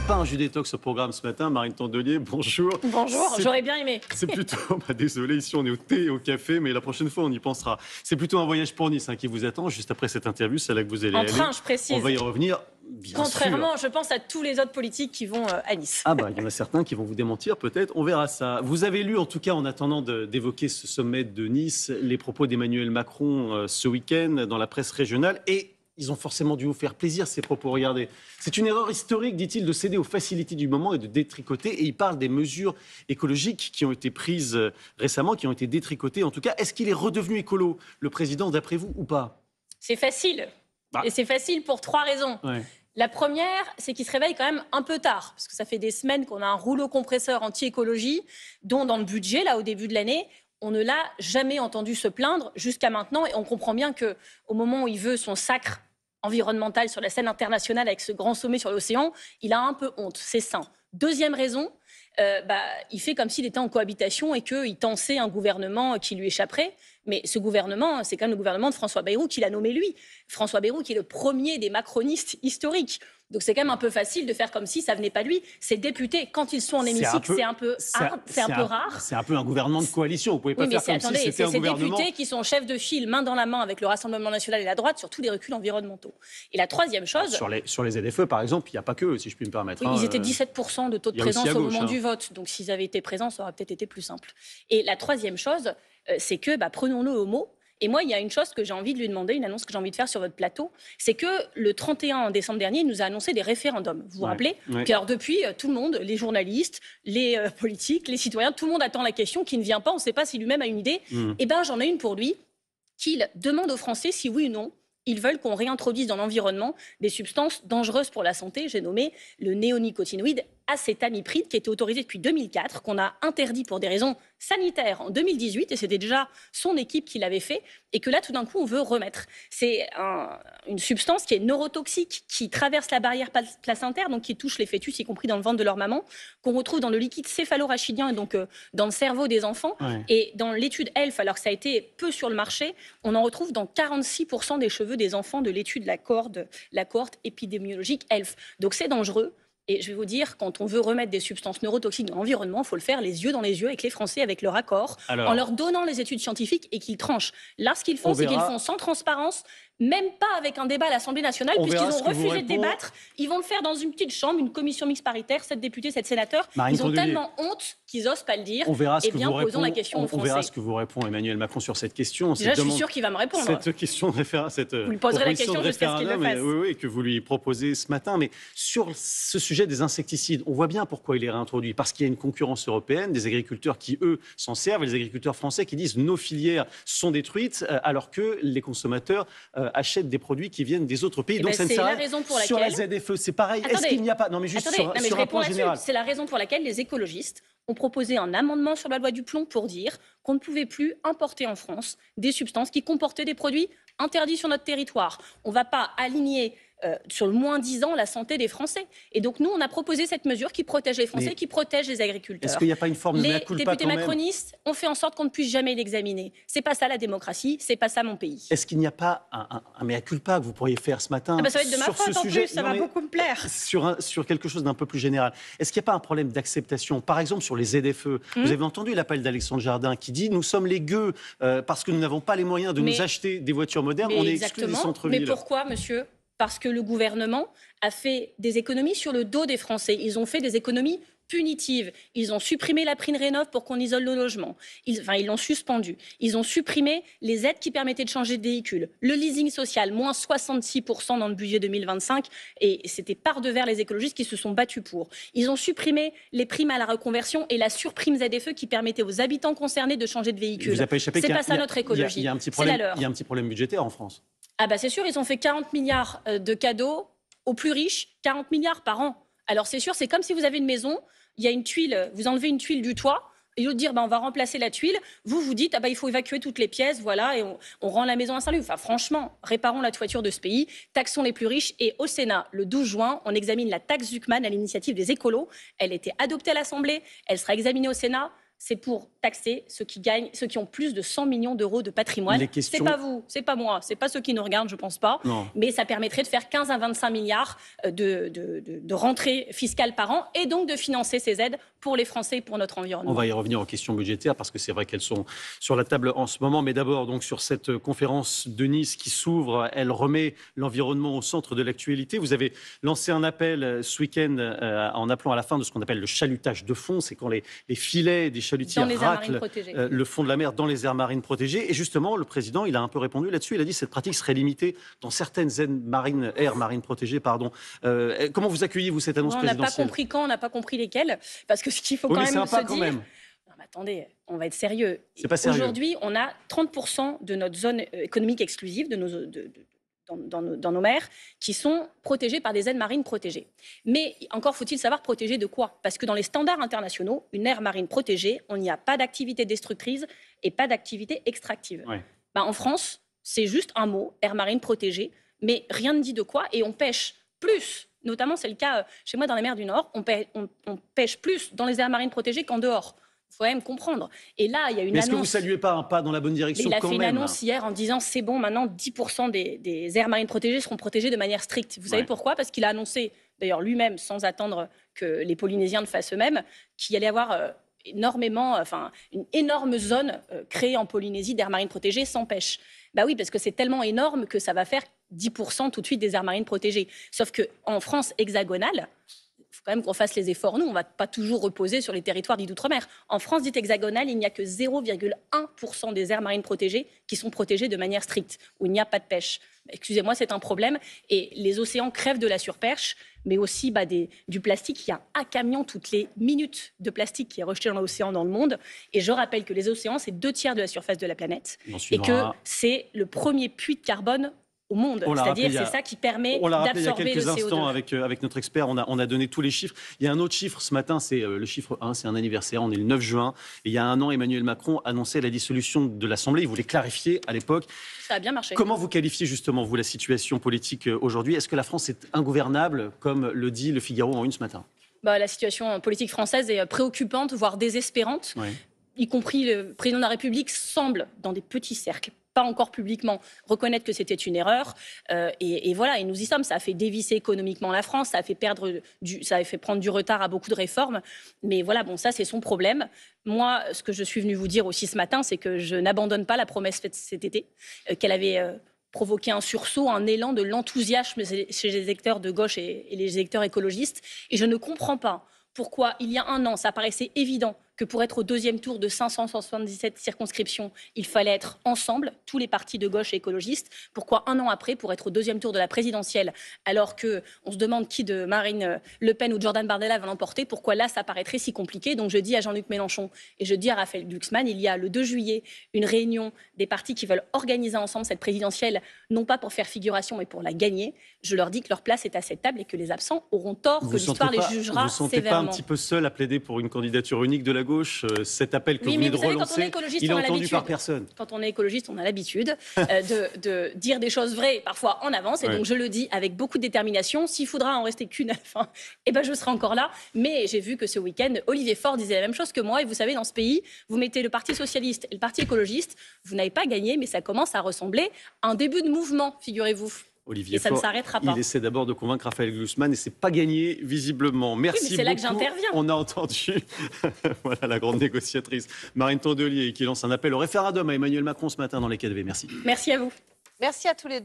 pas un jus détox au programme ce matin. Marine Tondelier, bonjour. Bonjour, j'aurais bien aimé. C'est plutôt, désolé, ici on est au thé et au café, mais la prochaine fois on y pensera. C'est plutôt un voyage pour Nice qui vous attend, juste après cette interview, c'est là que vous allez aller. En train, je précise. On va y revenir, bien Contrairement, sûr. je pense à tous les autres politiques qui vont à Nice. Ah bah, il y en a certains qui vont vous démentir peut-être, on verra ça. Vous avez lu, en tout cas en attendant d'évoquer ce sommet de Nice, les propos d'Emmanuel Macron ce week-end dans la presse régionale et ils ont forcément dû vous faire plaisir, ces propos. Regardez, c'est une erreur historique, dit-il, de céder aux facilités du moment et de détricoter. Et il parle des mesures écologiques qui ont été prises récemment, qui ont été détricotées. En tout cas, est-ce qu'il est redevenu écolo, le président, d'après vous, ou pas? C'est facile. Et c'est facile pour 3 raisons. Ouais. La première, c'est qu'il se réveille quand même un peu tard, parce que ça fait des semaines qu'on a un rouleau compresseur anti-écologie, dont dans le budget, là, au début de l'année, on ne l'a jamais entendu se plaindre jusqu'à maintenant. Et on comprend bien qu'au moment où il veut son sacre environnemental sur la scène internationale avec ce grand sommet sur l'océan, il a un peu honte, c'est sain. Deuxième raison, il fait comme s'il était en cohabitation et qu'il tensait un gouvernement qui lui échapperait. Mais ce gouvernement, c'est quand même le gouvernement de François Bayrou qui l'a nommé lui. François Bayrou qui est le premier des macronistes historiques. Donc c'est quand même un peu facile de faire comme si ça venait pas de lui. Ces députés, quand ils sont en hémicycle, c'est un peu rare. C'est un peu un gouvernement de coalition. Vous pouvez pas faire comme si c'était un gouvernement. C'est ces députés qui sont chefs de file, main dans la main avec le Rassemblement national et la droite sur tous les reculs environnementaux. Et la troisième chose... Sur les ZFE, par exemple, il n'y a pas que, si je puis me permettre. Oui, ils étaient 17% de taux de présence au moment du vote. Donc s'ils avaient été présents, ça aurait peut-être été plus simple. Et la troisième chose, c'est que, prenons-le au mot. Et moi, il y a une chose que j'ai envie de lui demander, une annonce que j'ai envie de faire sur votre plateau, c'est que le 31 décembre dernier, il nous a annoncé des référendums. Vous vous rappelez? Puis alors depuis, tout le monde, les journalistes, les politiques, les citoyens, tout le monde attend la question qui ne vient pas. On ne sait pas si lui-même a une idée. Eh bien, j'en ai une pour lui, qu'il demande aux Français si oui ou non, ils veulent qu'on réintroduise dans l'environnement des substances dangereuses pour la santé. J'ai nommé le néonicotinoïde acétamipride, qui était autorisé depuis 2004, qu'on a interdit pour des raisons sanitaires en 2018, et c'était déjà son équipe qui l'avait fait, et que là, tout d'un coup, on veut remettre. C'est une substance qui est neurotoxique, qui traverse la barrière placentaire, donc qui touche les fœtus, y compris dans le ventre de leur maman, qu'on retrouve dans le liquide céphalorachidien, et donc dans le cerveau des enfants. Ouais. Et dans l'étude ELF, alors que ça a été peu sur le marché, on en retrouve dans 46% des cheveux des enfants de l'étude la cohorte épidémiologique ELF. Donc c'est dangereux. Et je vais vous dire, quand on veut remettre des substances neurotoxiques dans l'environnement, il faut le faire les yeux dans les yeux avec les Français, avec leur accord, en leur donnant les études scientifiques et qu'ils tranchent. Là, ce qu'ils font, c'est qu'ils le font sans transparence, même pas avec un débat à l'Assemblée nationale, puisqu'ils ont refusé de débattre. Ils vont le faire dans une petite chambre, une commission mixte paritaire, 7 députés, 7 sénateurs. Ils ont tellement honte qu'ils n'osent pas le dire. On verra ce eh bien, posons la question aux Français. On verra ce que vous répond Emmanuel Macron sur cette question. Déjà, je suis sûr qu'il va me répondre. Cette question de référendum, vous lui poserez la question jusqu'à ce qu'il le fasse. Oui, que vous lui proposez ce matin. Mais sur ce sujet des insecticides, on voit bien pourquoi il est réintroduit. Parce qu'il y a une concurrence européenne, des agriculteurs qui, eux, s'en servent, et les agriculteurs français qui disent nos filières sont détruites, alors que les consommateurs achètent des produits qui viennent des autres pays. Donc ça ne sert à rien. Sur la ZFE, c'est pareil. Est-ce qu'il n'y a pas... Non, mais juste sur un point général. C'est la raison pour laquelle les écologistes ont proposé un amendement sur la loi du plomb pour dire qu'on ne pouvait plus importer en France des substances qui comportaient des produits interdits sur notre territoire. On ne va pas aligner sur le moins 10 ans la santé des Français. Et donc nous, on a proposé cette mesure qui protège les Français, qui protège les agriculteurs. Est-ce qu'il n'y a pas une forme de mea culpa quand même ? Les députés macronistes ont fait en sorte qu'on ne puisse jamais l'examiner. C'est pas ça la démocratie, c'est pas ça mon pays. Est-ce qu'il n'y a pas un mea culpa que vous pourriez faire ce matin ça va être de ma faute en plus, ça va beaucoup me plaire. Sur quelque chose d'un peu plus général. Est-ce qu'il n'y a pas un problème d'acceptation ? Par exemple, sur les ZFE, vous avez entendu l'appel d'Alexandre Jardin qui dit « Nous sommes les gueux parce que nous n'avons pas les moyens de nous acheter des voitures modernes, on est exclus des centres-villes. » Mais pourquoi, monsieur ? Parce que le gouvernement a fait des économies sur le dos des Français. Ils ont fait des économies punitives. Ils ont supprimé la prime Rénov' pour qu'on isole nos logements. Ils l'ont suspendu. Ils ont supprimé les aides qui permettaient de changer de véhicule. Le leasing social, moins 66% dans le budget 2025. Et c'était par devers les écologistes qui se sont battus pour. Ils ont supprimé les primes à la reconversion et la surprime ZFE qui permettait aux habitants concernés de changer de véhicule. Vous avez pas échappé c'est pas ça notre écologie. Il y a un petit problème budgétaire en France. Ah c'est sûr, ils ont fait 40 milliards de cadeaux aux plus riches, 40 milliards par an. Alors c'est sûr, c'est comme si vous avez une maison, il y a une tuile, vous enlevez une tuile du toit, et au lieu de dire on va remplacer la tuile, vous dites il faut évacuer toutes les pièces, voilà, et on rend la maison insalubre. Enfin franchement, réparons la toiture de ce pays, taxons les plus riches. Et au Sénat, le 12 juin, on examine la taxe Zuckman à l'initiative des écolos. Elle a été adoptée à l'Assemblée, elle sera examinée au Sénat. c'est pour taxer ceux qui ont plus de 100 millions d'euros de patrimoine. C'est pas vous, c'est pas moi, c'est pas ceux qui nous regardent, je pense pas. Non. Mais ça permettrait de faire 15 à 25 milliards de rentrées fiscales par an et donc de financer ces aides pour les Français et pour notre environnement. On va y revenir aux questions budgétaires parce que c'est vrai qu'elles sont sur la table en ce moment. Mais d'abord, donc, sur cette conférence de Nice qui s'ouvre, elle remet l'environnement au centre de l'actualité. Vous avez lancé un appel ce week-end en appelant à la fin de ce qu'on appelle le chalutage de fond. C'est quand les filets des chalutières raclent le fond de la mer dans les aires marines protégées. Et justement, le président, il a un peu répondu là-dessus. Il a dit que cette pratique serait limitée dans certaines aires marines protégées. Comment vous accueillez-vous cette annonce présidentielle ? On n'a pas compris quand, on n'a pas compris lesquelles. Parce que ce qu'il faut quand même se dire... Non, mais attendez, on va être sérieux. C'est pas sérieux. Aujourd'hui, on a 30% de notre zone économique exclusive, dans nos mers, qui sont protégées par des aires marines protégées. Mais encore faut-il savoir protéger de quoi ? Parce que dans les standards internationaux, une aire marine protégée, on n'y a pas d'activité destructrice et pas d'activité extractive. Ouais. En France, c'est juste un mot, aire marine protégée, mais rien ne dit de quoi, et on pêche plus. Notamment, c'est le cas chez moi dans la mer du Nord, on pêche plus dans les aires marines protégées qu'en dehors. Il faut quand même comprendre. Et là, il y a une annonce... Est-ce que vous ne saluez pas un pas dans la bonne direction quand même ? Il a fait une annonce hier en disant c'est bon, maintenant 10% des aires marines protégées seront protégées de manière stricte. Vous savez pourquoi ? Parce qu'il a annoncé, d'ailleurs lui-même, sans attendre que les Polynésiens le fassent eux-mêmes, qu'il allait y avoir une énorme zone créée en Polynésie d'aires marines protégées sans pêche. Oui, parce que c'est tellement énorme que ça va faire 10% tout de suite des aires marines protégées. Sauf qu'en France hexagonale, il faut quand même qu'on fasse les efforts. Nous, on ne va pas toujours reposer sur les territoires dits d'outre-mer. En France dite hexagonale, il n'y a que 0,1% des aires marines protégées qui sont protégées de manière stricte, où il n'y a pas de pêche. Excusez-moi, c'est un problème. Et les océans crèvent de la surpêche, mais aussi du plastique. Il y a un camion toutes les minutes de plastique qui est rejeté dans l'océan dans le monde. Et je rappelle que les océans, c'est 2/3 de la surface de la planète. Et que c'est le premier puits de carbone au monde. C'est-à-dire c'est ça qui permet d'absorber le CO2. On l'a rappelé il y a quelques instants avec notre expert, on a donné tous les chiffres. Il y a un autre chiffre ce matin, c'est le chiffre 1, c'est un anniversaire, on est le 9 juin. Et il y a un an, Emmanuel Macron annonçait la dissolution de l'Assemblée, il voulait clarifier à l'époque. Ça a bien marché. Comment vous qualifiez justement, vous, la situation politique aujourd'hui ? Est-ce que la France est ingouvernable, comme le dit Le Figaro en une ce matin ? La situation politique française est préoccupante, voire désespérante. Ouais. Y compris le président de la République semble, dans des petits cercles, pas encore publiquement, reconnaître que c'était une erreur. Et voilà, et nous y sommes. Ça a fait dévisser économiquement la France, ça a fait prendre du retard à beaucoup de réformes. Mais voilà, ça, c'est son problème. Moi, ce que je suis venue vous dire aussi ce matin, c'est que je n'abandonne pas la promesse faite cet été, qu'elle avait provoqué un sursaut, un élan de l'enthousiasme chez les électeurs de gauche et les électeurs écologistes. Et je ne comprends pas pourquoi, il y a un an, ça paraissait évident que pour être au deuxième tour de 577 circonscriptions, il fallait être ensemble, tous les partis de gauche et écologistes. Pourquoi un an après, pour être au deuxième tour de la présidentielle, alors qu'on se demande qui de Marine Le Pen ou de Jordan Bardella va l'emporter, pourquoi là, ça paraîtrait si compliqué ? Donc je dis à Jean-Luc Mélenchon et je dis à Raphaël Glucksmann, il y a le 2 juillet une réunion des partis qui veulent organiser ensemble cette présidentielle, non pas pour faire figuration, mais pour la gagner. Je leur dis que leur place est à cette table et que les absents auront tort, que l'histoire les jugera sévèrement. Vous ne vous sentez pas un petit peu seul à plaider pour une candidature unique de la gauche ? Cet appel que vous venez de relancer, il est entendu par personne. Quand on est écologiste, on a l'habitude de dire des choses vraies, parfois en avance. Et donc, je le dis avec beaucoup de détermination. S'il faudra en rester qu'une à la fin, je serai encore là. Mais j'ai vu que ce week-end, Olivier Faure disait la même chose que moi. Et vous savez, dans ce pays, vous mettez le Parti socialiste et le Parti écologiste. Vous n'avez pas gagné, mais ça commence à ressembler à un début de mouvement, figurez-vous. Olivier et ça Faure, ne s'arrêtera pas. Il essaie d'abord de convaincre Raphaël Glucksmann et c'est pas gagné visiblement. Merci beaucoup. C'est là que j'interviens. On a entendu voilà, la grande négociatrice Marine Tondelier qui lance un appel au référendum à Emmanuel Macron ce matin dans les KDV. Merci. Merci à vous. Merci à tous les deux.